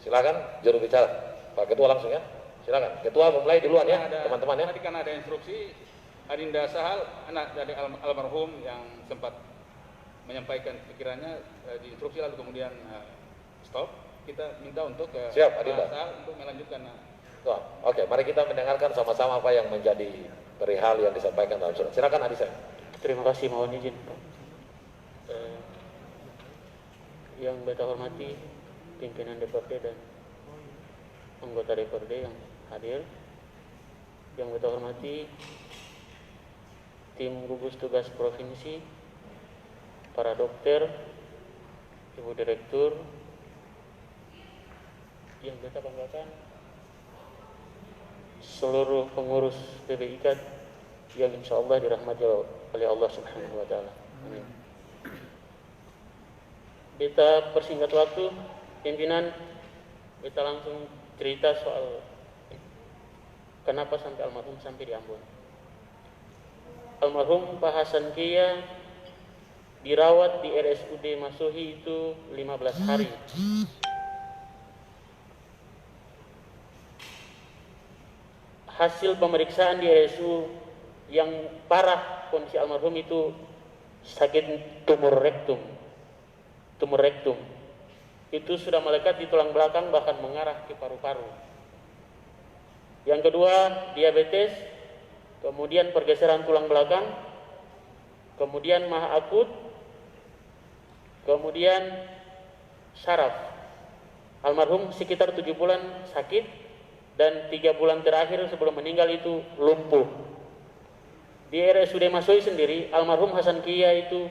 Silakan juru bicara. Pak Ketua langsung ya. Silakan. Ketua memulai duluan ya, teman-teman ya. Tadi kan ada instruksi Adinda Sahal, anak dari almarhum yang sempat menyampaikan pikirannya, diinstruksi lalu kemudian stop. Kita minta untuk Siap, Adinda. Sahal untuk melanjutkan. Oke, mari kita mendengarkan sama-sama apa yang menjadi perihal yang disampaikan dalam surat. Silakan Adisa. Terima kasih, mohon izin Pak. Yang beta hormati pimpinan DPRD dan anggota DPRD yang hadir, yang beta hormati tim gugus tugas provinsi, para dokter, ibu direktur, yang beta banggakan seluruh pengurus PBIK yang insya Allah dirahmati oleh Allah Subhanahu wa Ta'ala. Amin. Beta persingkat waktu, pimpinan, beta langsung cerita soal kenapa sampai almarhum sampai di Ambon. Almarhum Pak Hasan Kia dirawat di RSUD Masuhi itu 15 hari. Hasil pemeriksaan di RSU yang parah kondisi almarhum itu sakit tumor rektum. Itu sudah melekat di tulang belakang bahkan mengarah ke paru-paru. Yang kedua, diabetes, kemudian pergeseran tulang belakang, kemudian mah akut, kemudian saraf. Almarhum sekitar 7 bulan sakit dan 3 bulan terakhir sebelum meninggal itu lumpuh. Di RSUD Masuhi sendiri, almarhum Hasan Kia itu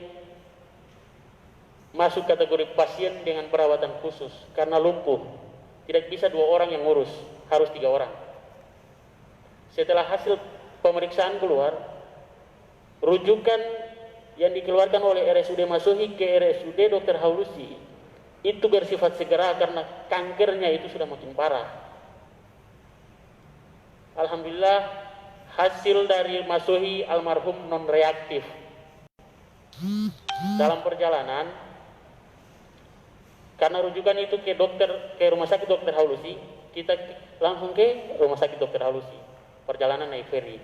masuk kategori pasien dengan perawatan khusus karena lumpuh. Tidak bisa 2 orang yang ngurus, harus 3 orang. Setelah hasil pemeriksaan keluar, rujukan yang dikeluarkan oleh RSUD Masuhi ke RSUD Dr. Haulusi itu bersifat segera karena kankernya itu sudah makin parah. Alhamdulillah hasil dari Masuhi almarhum non reaktif. Dalam perjalanan, karena rujukan itu ke rumah sakit Dr. Haulusi, kita langsung ke rumah sakit Dr. Haulusi. Perjalanan naik ferry.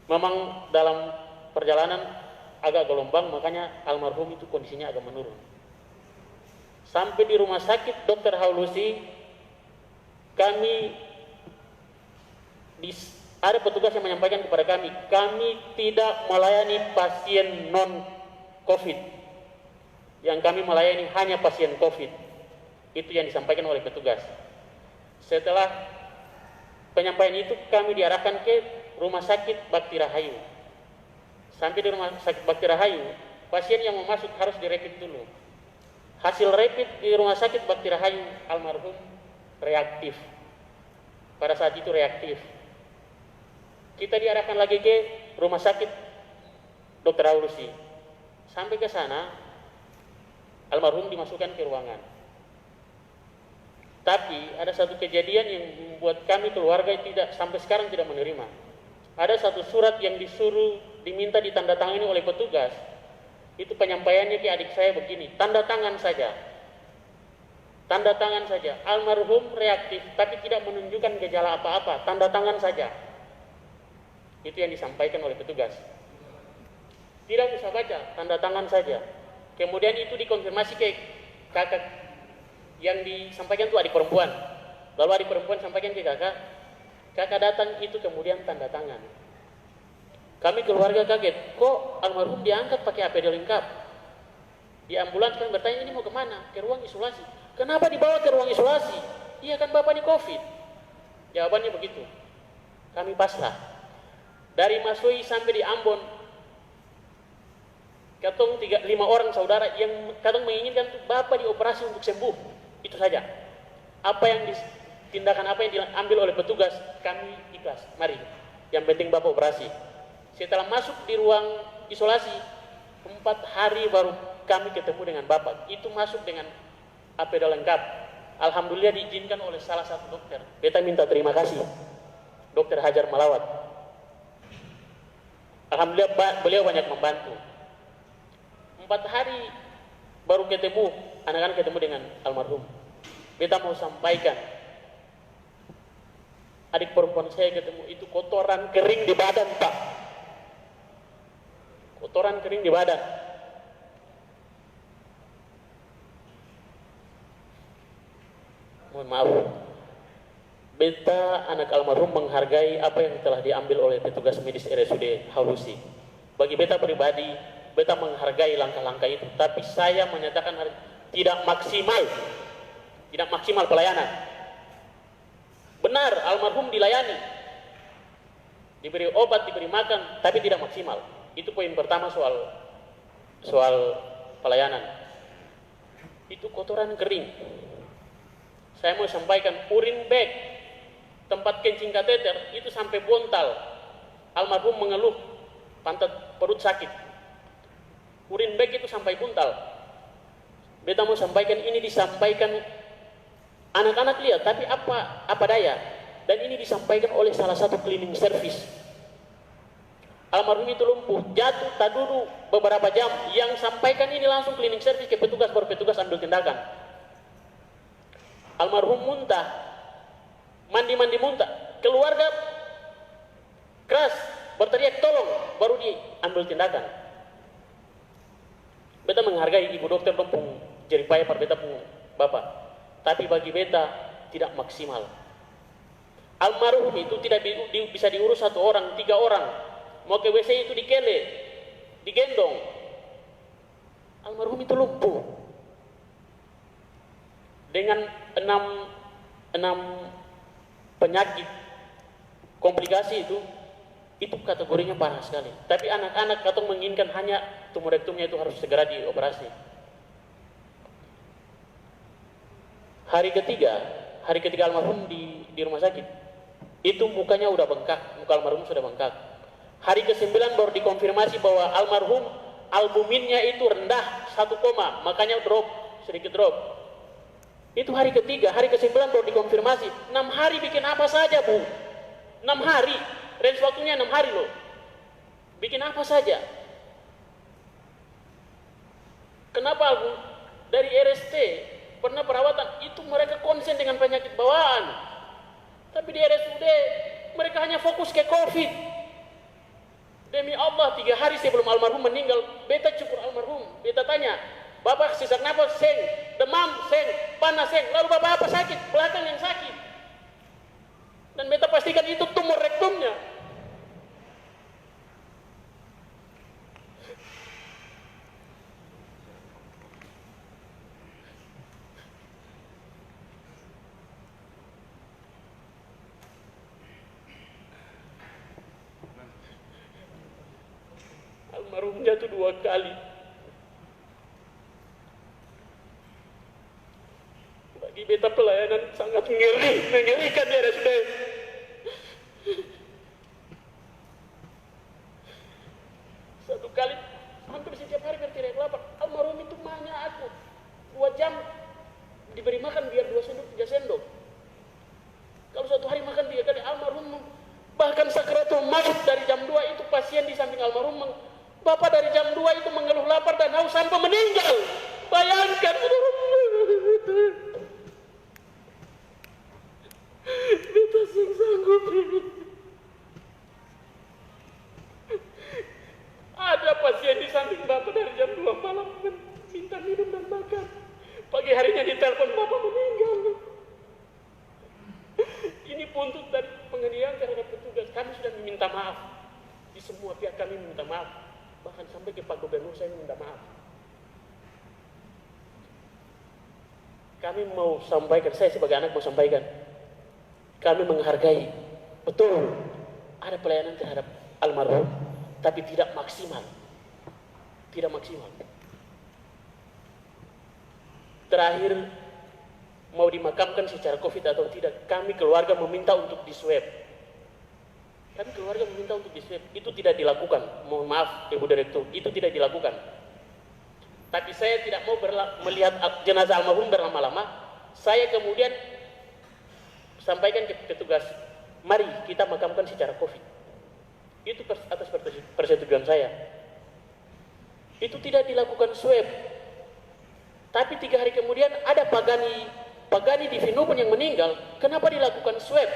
Memang dalam perjalanan agak gelombang, makanya almarhum itu kondisinya agak menurun. Sampai di rumah sakit Dr. Haulusi, ada petugas yang menyampaikan kepada kami tidak melayani pasien non-COVID. Yang kami melayani hanya pasien COVID. Itu yang disampaikan oleh petugas. Setelah penyampaian itu, kami diarahkan ke rumah sakit Bakti Rahayu. Sampai di rumah sakit Bakti Rahayu, pasien yang mau masuk harus direpit dulu. Hasil rapid di rumah sakit Bakti Rahayu, almarhum reaktif. Pada saat itu reaktif. Kita diarahkan lagi ke rumah sakit Dr. Haulusi. Sampai ke sana, almarhum dimasukkan ke ruangan. Tapi ada satu kejadian yang membuat kami keluarga sampai sekarang tidak menerima. Ada satu surat yang diminta ditandatangani oleh petugas. Itu penyampaiannya ke adik saya begini, tanda tangan saja. Tanda tangan saja. Almarhum reaktif tapi tidak menunjukkan gejala apa-apa, tanda tangan saja. Itu yang disampaikan oleh petugas. Tidak usah baca, tanda tangan saja. Kemudian itu dikonfirmasi ke kakak yang disampaikan itu adik perempuan. Lalu adik perempuan sampaikan ke kakak. Kakak datang itu kemudian tanda tangan. Kami keluarga kaget, kok almarhum diangkat pakai APD lengkap? Di ambulans kan bertanya, ini mau kemana? Ke ruang isolasi. Kenapa dibawa ke ruang isolasi? Iya kan bapak ini COVID. Jawabannya begitu. Kami pasrah. Dari Masuhi sampai di Ambon, katong 5 orang saudara yang katong menginginkan bapak dioperasi untuk sembuh. Itu saja. Tindakan apa yang diambil oleh petugas, kami ikhlas. Mari, yang penting bapak operasi. Setelah masuk di ruang isolasi, 4 hari baru kami ketemu dengan bapak. Itu masuk dengan APD lengkap. Alhamdulillah diizinkan oleh salah satu dokter. Beta minta terima kasih, Dokter Hajar Malawat. Alhamdulillah beliau banyak membantu. 4 hari baru ketemu, anak-anak ketemu dengan almarhum. beta mau sampaikan, adik perempuan saya ketemu itu kotoran kering di badan, Pak. Kotoran kering di badan. Mohon maaf, beta anak almarhum menghargai apa yang telah diambil oleh petugas medis RSUD Halusi. Bagi beta pribadi, beta menghargai langkah-langkah itu, tapi saya menyatakan tidak maksimal pelayanan. Benar, almarhum dilayani, diberi obat, diberi makan, tapi tidak maksimal. Itu poin pertama soal pelayanan. Itu kotoran kering. Saya mau sampaikan, urin bag, tempat kencing kateter, itu sampai bontal. Almarhum mengeluh, pantat perut sakit. Urin bag itu sampai buntal. Beta mau sampaikan, ini disampaikan anak-anak lihat, tapi apa daya. Dan ini disampaikan oleh salah satu cleaning service. Almarhum itu lumpuh, jatuh, tak duduk beberapa jam. Yang sampaikan ini langsung cleaning service ke petugas, baru petugas ambil tindakan. Almarhum muntah, mandi muntah. Keluarga keras, berteriak tolong, baru diambil tindakan. Beta menghargai ibu dokter pun jeripaya par beta pun bapak, tapi bagi beta tidak maksimal. Almarhum itu tidak bisa diurus 1 orang, 3 orang. Mau ke WC itu dikele, digendong. Almarhum itu lumpuh dengan 6 penyakit komplikasi itu kategorinya parah sekali. Tapi anak-anak katong menginginkan hanya tumorektumnya itu harus segera dioperasi. Hari ketiga almarhum di rumah sakit, itu mukanya udah bengkak, muka almarhum sudah bengkak. Hari ke-9 baru dikonfirmasi bahwa almarhum albuminnya itu rendah 1, makanya sedikit drop. Itu hari ketiga, hari ke-9 baru dikonfirmasi. 6 hari bikin apa saja, Bu? 6 hari, range waktunya 6 hari loh. Bikin apa saja? Kenapa, Bu? Dari RST pernah perawatan, itu mereka konsen dengan penyakit bawaan. Tapi di RSUD mereka hanya fokus ke COVID. Demi Allah, 3 hari sebelum almarhum meninggal, beta cukur almarhum. Beta tanya, Bapak sesak nafas, seng, demam, seng, panas, seng. Lalu Bapak apa sakit? Belakang yang sakit. Dan beta pastikan itu tumor rektumnya. Almarhum jatuh 2 kali. Bagi beta pelayanan sangat mengerikan ya RSUD. Satu kali hampir setiap hari berteriak lapar. Almarhum itu mahnya aku 2 jam diberi makan biar 2 sendok 3 sendok. Kalau 1 hari makan 3 kali, almarhum bahkan sakratul maut dari jam 2 itu pasien di samping almarhum Bapak dari jam 2 itu mengeluh lapar dan haus sampai meninggal. Bayangkan, beta sanggup. Ada pasien di samping Bapak dari jam 2 malam minta minum dan makan. Pagi harinya ditelepon Bapak meninggal. Ini buntut dari penganiayaan terhadap petugas. Kami sudah meminta maaf. Di semua pihak kami meminta maaf. Bahkan sampai ke Pak Gubernur saya minta maaf. Kami mau sampaikan, saya sebagai anak mau sampaikan, kami menghargai, betul, ada pelayanan terhadap almarhum, tapi tidak maksimal. Tidak maksimal. Terakhir, mau dimakamkan secara COVID atau tidak, kami keluarga meminta untuk diswab. Kami keluarga meminta untuk diswab, itu tidak dilakukan. Mohon maaf, Ibu Direktur, itu tidak dilakukan. Tapi saya tidak mau melihat jenazah almarhum berlama-lama. Saya kemudian sampaikan ke petugas, mari kita makamkan secara COVID. Itu atas persetujuan saya. Itu tidak dilakukan swab. Tapi 3 hari kemudian ada pagani Pak Gani di Vinupun yang meninggal, kenapa dilakukan swab?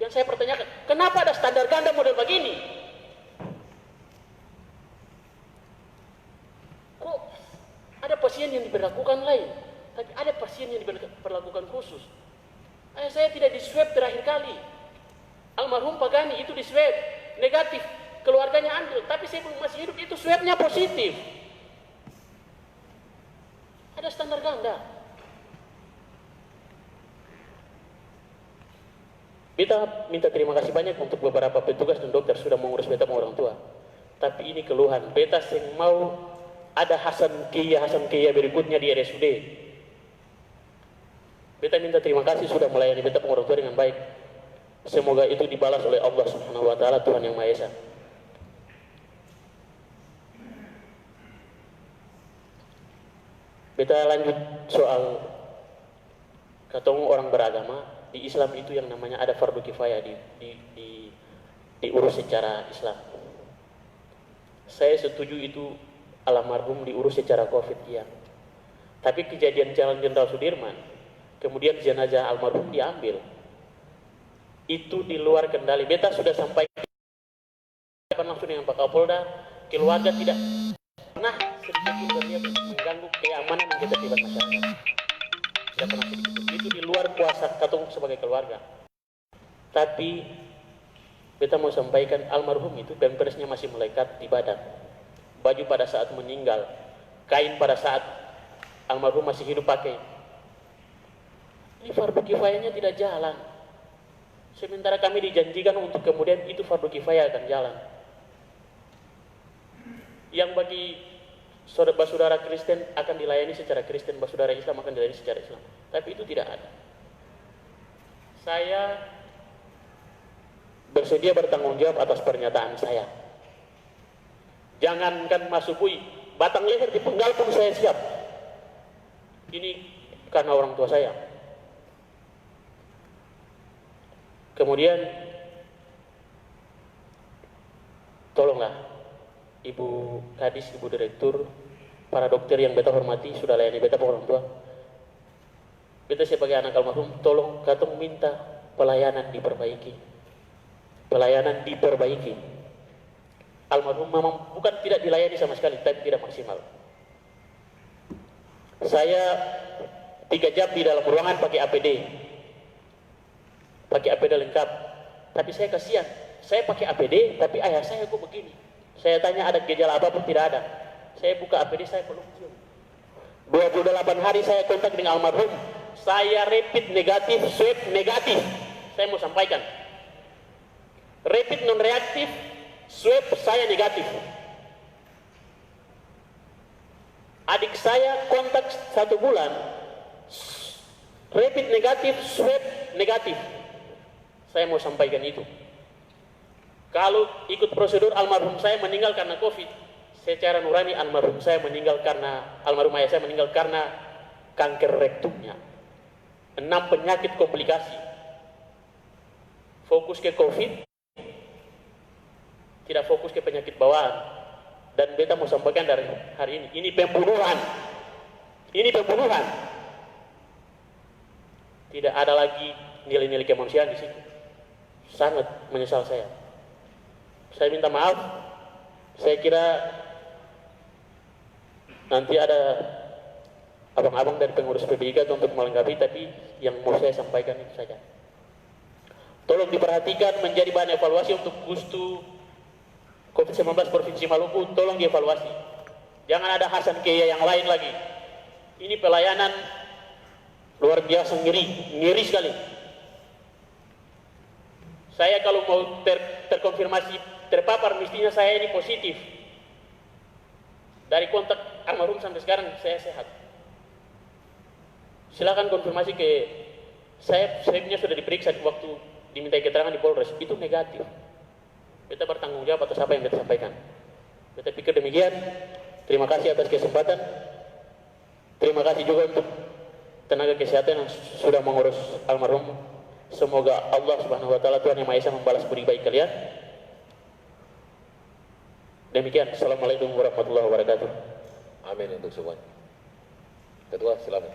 Yang saya pertanyakan, kenapa ada standar ganda model begini? Kok ada pasien yang diberlakukan lain, tapi ada pasien yang diperlakukan khusus? Ayah saya tidak di swab terakhir kali. Almarhum Pak Gani itu di swab negatif, keluarganya ambil, tapi saya masih hidup itu swabnya positif. Ada standar ganda. Beta minta terima kasih banyak untuk beberapa petugas dan dokter sudah mengurus beta sama orang tua. Tapi ini keluhan, beta sing mau ada Hasan Kia berikutnya di RSUD. Beta minta terima kasih sudah melayani beta sama orang tua dengan baik. Semoga itu dibalas oleh Allah Subhanahu wa taala, Tuhan yang Maha Esa. Beta lanjut soal katong orang beragama. Di Islam itu yang namanya ada fardu kifayah diurus secara Islam. Saya setuju itu almarhum diurus secara COVID, iya. Tapi kejadian Jalan Jenderal Sudirman, kemudian jenazah almarhum diambil, itu di luar kendali. Beta sudah sampaikan langsung dengan Pak Kapolda, keluarga tidak pernah sedikit pun berniat mengganggu keamanan dan ketertiban masyarakat. Tidak pernah sedikit. Itu di luar kuasa katong sebagai keluarga. Tapi beta mau sampaikan almarhum itu pampersnya masih melekat di badan, baju pada saat meninggal, kain pada saat almarhum masih hidup pakai. Ini fardu kifayahnya tidak jalan. Sementara kami dijanjikan untuk kemudian itu fardu kifayah akan jalan. Yang bagi saudara Kristen akan dilayani secara Kristen, saudara Islam akan dilayani secara Islam. Tapi itu tidak ada. Saya bersedia bertanggung jawab atas pernyataan saya. Jangankan masuk bui, batang leher dipenggal pun saya siap. Ini karena orang tua saya. Kemudian tolonglah Ibu Kadis, Ibu Direktur, para dokter yang beta hormati sudah layani beta orang tua. Beta sebagai anak almarhum, tolong katong minta pelayanan diperbaiki. Pelayanan diperbaiki. Almarhum memang bukan tidak dilayani sama sekali, tapi tidak maksimal. Saya 3 jam di dalam ruangan pakai APD. Pakai APD lengkap. Tapi saya kasihan, saya pakai APD, tapi ayah saya kok begini. Saya tanya ada gejala apapun, tidak ada. Saya buka APD, saya peluk cium. 28 hari saya kontak dengan almarhum. Saya rapid negatif, swab negatif. Saya mau sampaikan. Rapid non reaktif, swab saya negatif. Adik saya kontak 1 bulan, rapid negatif, swab negatif. Saya mau sampaikan itu. Kalau ikut prosedur almarhum saya meninggal karena COVID, secara nurani almarhum saya meninggal karena almarhum ayah saya meninggal karena kanker rektumnya. 6 penyakit komplikasi. Fokus ke COVID, tidak fokus ke penyakit bawaan. Dan beta mau sampaikan dari hari ini pembunuhan. Ini pembunuhan. Tidak ada lagi nilai-nilai kemanusiaan di situ. Sangat menyesal saya. Saya minta maaf. Saya kira nanti ada abang-abang dari pengurus PBIK untuk melengkapi, tapi yang mau saya sampaikan itu saja. Tolong diperhatikan menjadi bahan evaluasi untuk Gustu COVID-19 Provinsi Maluku, tolong dievaluasi. Jangan ada Hasan Kia yang lain lagi. Ini pelayanan luar biasa, ngeri sekali. Saya kalau mau terkonfirmasi terpapar, mestinya saya ini positif. Dari kontak almarhum sampai sekarang saya sehat. Silakan konfirmasi ke saya punya sudah diperiksa waktu dimintai keterangan di Polres, itu negatif. Beta bertanggung jawab atas apa yang beta sampaikan. Beta pikir demikian. Terima kasih atas kesempatan. Terima kasih juga untuk tenaga kesehatan yang sudah mengurus almarhum. Semoga Allah Subhanahu wa taala, Tuhan yang Maha Esa, membalas budi baik kalian. Demikian. Assalamualaikum warahmatullahi wabarakatuh. Amin untuk semuanya. Ketua, silakan.